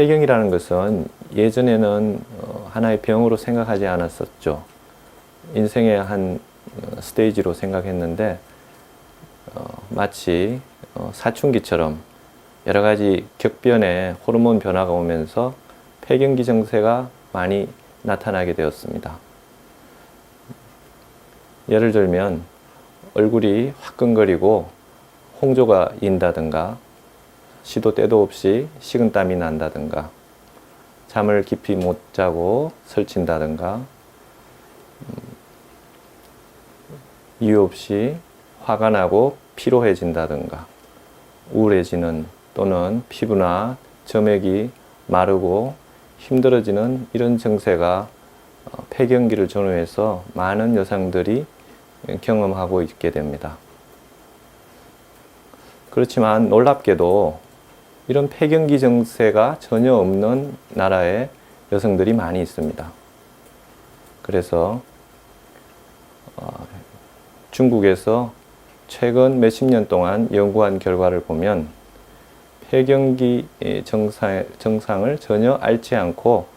폐경이라는 것은 예전에는 하나의 병으로 생각하지 않았었죠. 인생의 한 스테이지로 생각했는데 마치 사춘기처럼 여러 가지 격변의 호르몬 변화가 오면서 폐경기 증세가 많이 나타나게 되었습니다. 예를 들면 얼굴이 화끈거리고 홍조가 인다든가 시도 때도 없이 식은땀이 난다든가 잠을 깊이 못 자고 설친다든가 이유 없이 화가 나고 피로해진다든가 우울해지는 또는 피부나 점액이 마르고 힘들어지는 이런 증세가 폐경기를 전후해서 많은 여성들이 경험하고 있게 됩니다. 그렇지만 놀랍게도 이런 폐경기 증세가 전혀 없는 나라에 여성들이 많이 있습니다. 그래서 중국에서 최근 몇십 년 동안 연구한 결과를 보면 폐경기 증상을 전혀 앓지 않고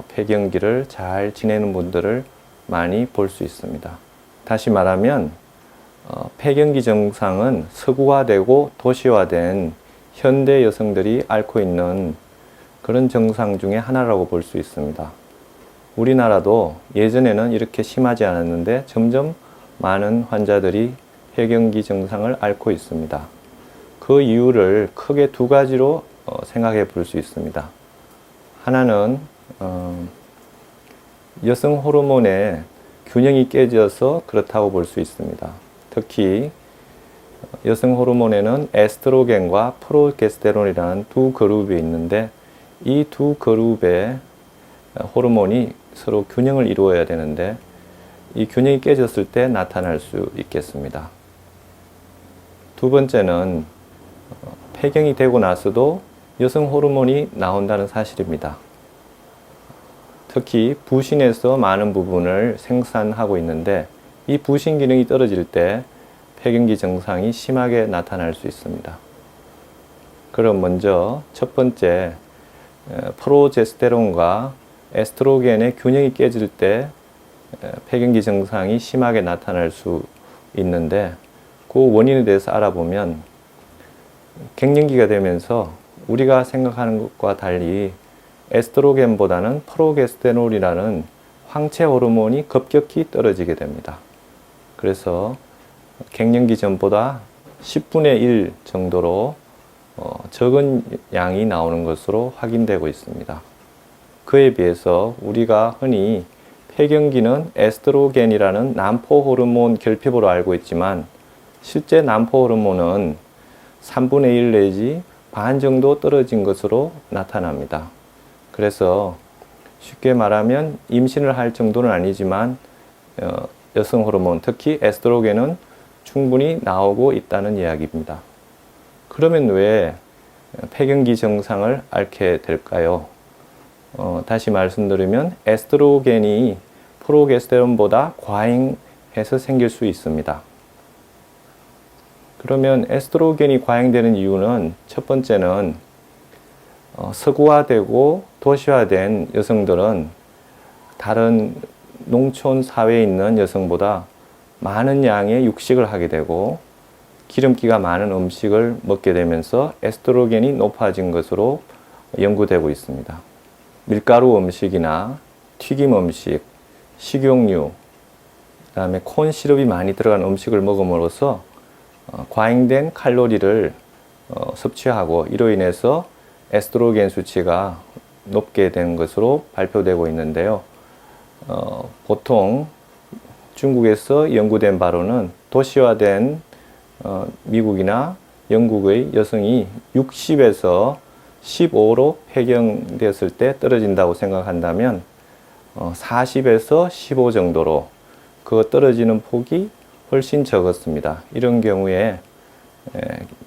폐경기를 잘 지내는 분들을 많이 볼 수 있습니다. 다시 말하면 폐경기 증상은 서구화되고 도시화된 현대 여성들이 앓고 있는 그런 증상 중에 하나라고 볼 수 있습니다. 우리나라도 예전에는 이렇게 심하지 않았는데 점점 많은 환자들이 폐경기 증상을 앓고 있습니다. 그 이유를 크게 두 가지로 생각해 볼 수 있습니다. 하나는 여성 호르몬의 균형이 깨져서 그렇다고 볼 수 있습니다. 특히 여성 호르몬에는 에스트로겐과 프로게스테론이라는 두 그룹이 있는데 이 두 그룹의 호르몬이 서로 균형을 이루어야 되는데 이 균형이 깨졌을 때 나타날 수 있겠습니다. 두 번째는 폐경이 되고 나서도 여성 호르몬이 나온다는 사실입니다. 특히 부신에서 많은 부분을 생산하고 있는데 이 부신 기능이 떨어질 때 폐경기 증상이 심하게 나타날 수 있습니다. 그럼 먼저 첫 번째 프로제스테론과 에스트로겐의 균형이 깨질 때 폐경기 증상이 심하게 나타날 수 있는데 그 원인에 대해서 알아보면 갱년기가 되면서 우리가 생각하는 것과 달리 에스트로겐보다는 프로게스테론이라는 황체 호르몬이 급격히 떨어지게 됩니다. 그래서 갱년기 전보다 10분의 1 정도로 적은 양이 나오는 것으로 확인되고 있습니다. 그에 비해서 우리가 흔히 폐경기는 에스트로겐이라는 남포 호르몬 결핍으로 알고 있지만 실제 남포 호르몬은 3분의 1 내지 반 정도 떨어진 것으로 나타납니다. 그래서 쉽게 말하면 임신을 할 정도는 아니지만 여성 호르몬, 특히 에스트로겐은 충분히 나오고 있다는 이야기입니다. 그러면 왜 폐경기 증상을 앓게 될까요? 다시 말씀드리면 에스트로겐이 프로게스테론보다 과잉해서 생길 수 있습니다. 그러면 에스트로겐이 과잉되는 이유는 첫 번째는 서구화되고 도시화된 여성들은 다른 농촌 사회에 있는 여성보다 많은 양의 육식을 하게 되고 기름기가 많은 음식을 먹게 되면서 에스트로겐이 높아진 것으로 연구되고 있습니다. 밀가루 음식이나 튀김 음식, 식용유, 그다음에 콘 시럽이 많이 들어간 음식을 먹음으로써 과잉된 칼로리를 섭취하고 이로 인해서 에스트로겐 수치가 높게 된 것으로 발표되고 있는데요. 보통 중국에서 연구된 바로는 도시화된 미국이나 영국의 여성이 60에서 15로 폐경되었을 때 떨어진다고 생각한다면 40에서 15 정도로 그 떨어지는 폭이 훨씬 적었습니다. 이런 경우에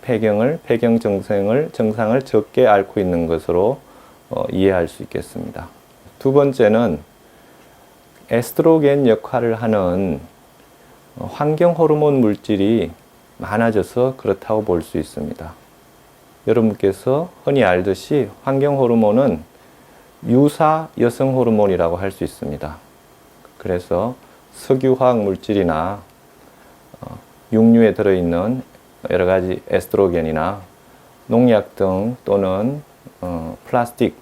폐경 증상을 적게 앓고 있는 것으로 이해할 수 있겠습니다. 두 번째는 에스트로겐 역할을 하는 환경 호르몬 물질이 많아져서 그렇다고 볼 수 있습니다. 여러분께서 흔히 알듯이 환경 호르몬은 유사 여성 호르몬이라고 할 수 있습니다. 그래서 석유화학 물질이나 육류에 들어있는 여러 가지 에스트로겐이나 농약 등 또는 플라스틱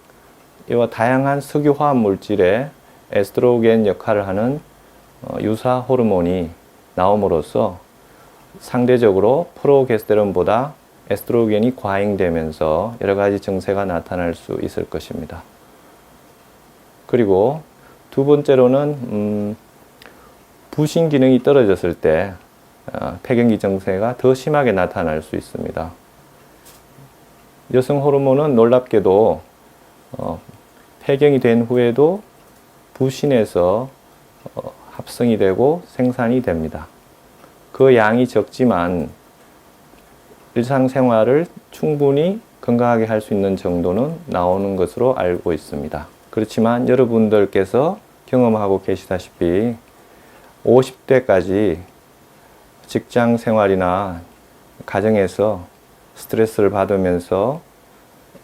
이와 다양한 석유화학 물질의 에스트로겐 역할을 하는 유사 호르몬이 나옴으로써 상대적으로 프로게스테론보다 에스트로겐이 과잉되면서 여러 가지 증세가 나타날 수 있을 것입니다. 그리고 두 번째로는 부신 기능이 떨어졌을 때 폐경기 증세가 더 심하게 나타날 수 있습니다. 여성 호르몬은 놀랍게도 폐경이 된 후에도 부신에서 합성이 되고 생산이 됩니다. 그 양이 적지만 일상생활을 충분히 건강하게 할 수 있는 정도는 나오는 것으로 알고 있습니다. 그렇지만 여러분들께서 경험하고 계시다시피 50대까지 직장 생활이나 가정에서 스트레스를 받으면서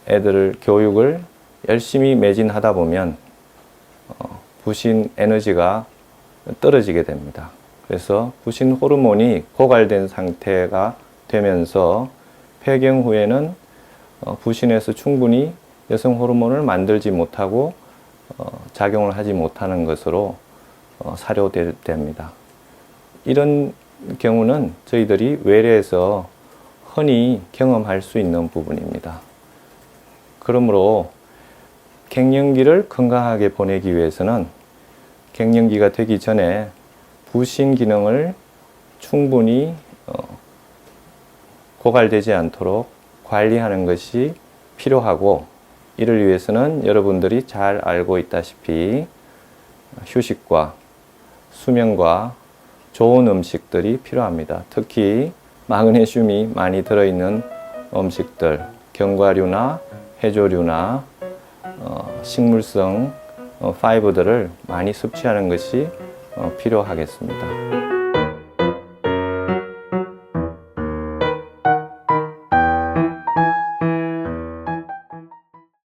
애들 교육을 열심히 매진하다 보면 부신 에너지가 떨어지게 됩니다. 그래서 부신 호르몬이 고갈된 상태가 되면서 폐경 후에는 부신에서 충분히 여성 호르몬을 만들지 못하고 작용을 하지 못하는 것으로 사료됩니다. 이런 경우는 저희들이 외래에서 흔히 경험할 수 있는 부분입니다. 그러므로 갱년기를 건강하게 보내기 위해서는 갱년기가 되기 전에 부신 기능을 충분히 고갈되지 않도록 관리하는 것이 필요하고, 이를 위해서는 여러분들이 잘 알고 있다시피 휴식과 수면과 좋은 음식들이 필요합니다. 특히 마그네슘이 많이 들어있는 음식들, 견과류나 해조류나 식물성 파이버들을 많이 섭취하는 것이 필요하겠습니다.